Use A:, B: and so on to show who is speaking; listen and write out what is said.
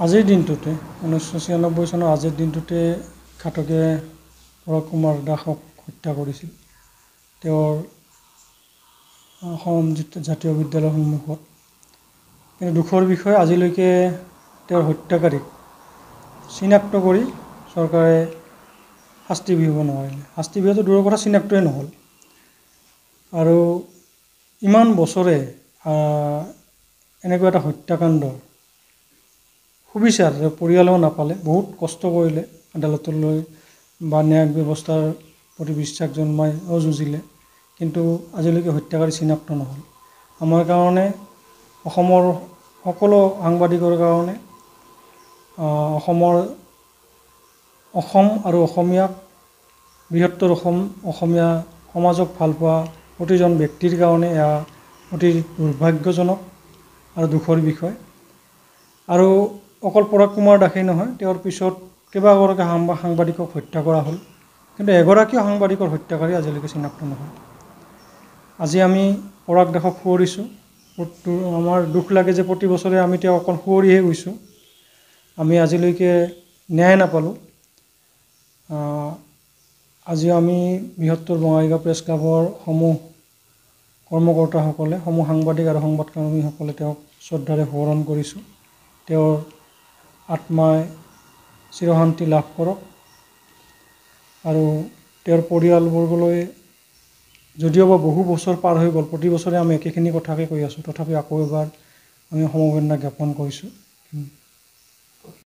A: আজিৰ দিনটোতে 1996 চনৰ আজিৰ দিনটোতে ঘাতকে পৰাগ কুমাৰ দাসক হত্যা কৰিছিল তেওঁৰ অসম জাতীয় বিদ্যালয়ৰ সন্মুখত। কিন্তু দুখৰ বিষয় আজিলৈকে তেওঁৰ হত্যাকাৰীক চিনাক্ত কৰি চৰকাৰে শাস্তি বিহিব নোৱাৰিলে। শাস্তি বিহিবটো দূৰৰ কথা, চিনাক্তই নহ'ল। আৰু ইমান বছৰে এনেকুৱা এটা হত্যাকাণ্ড সুবিচাৰ পৰিয়ালেও নাপালে। বহুত কষ্ট কৰিলে আদালতলৈ বা ন্যায়িক ব্যৱস্থাৰ প্ৰতি বিশ্বাস জন্মাইও যুঁজিলে, কিন্তু আজিলৈকে হত্যাকাৰী চিনাক্ত নহ'ল। আমাৰ কাৰণে, অসমৰ সকলো সাংবাদিকৰ কাৰণে, অসম আৰু অসমীয়াক, বৃহত্তৰ অসমীয়া সমাজক ভাল পোৱা প্ৰতিজন ব্যক্তিৰ কাৰণে এয়া অতি দুৰ্ভাগ্যজনক আৰু দুখৰ বিষয়। আৰু অকল পৰাগ কুমাৰ দাসেই নহয়, তেওঁৰ পিছত কেইবাগৰাকী সাংবাদিকক হত্যা কৰা হ'ল, কিন্তু এগৰাকীও সাংবাদিকৰ হত্যাকাৰী আজিলৈকে চিনাক্ত নহয়। আজি আমি পৰাগ দাসক সুঁৱৰিছোঁ। আমাৰ দুখ লাগে যে প্ৰতি বছৰে আমি তেওঁক অকল সুঁৱৰিহে গৈছোঁ, আমি আজিলৈকে ন্যায় নাপালোঁ। আজি আমি বৃহত্তৰ বঙাইগাঁও প্ৰেছ ক্লাবৰ সমূহ কৰ্মকৰ্তাসকলে, সমূহ সাংবাদিক আৰু সংবাদকৰ্মীসকলে তেওঁক শ্ৰদ্ধাৰে সোঁৱৰণ কৰিছোঁ। তেওঁৰ আত্মাই চিৰশান্তি লাভ কৰক। আৰু তেওঁৰ পৰিয়ালবৰ্গলৈ যদিওবা বহু বছৰ পাৰ হৈ গ'ল, প্ৰতি বছৰে আমি একেখিনি কথাকে কৈ আছোঁ, তথাপি আকৌ এবাৰ আমি সমবেদনা জ্ঞাপন কৰিছোঁ।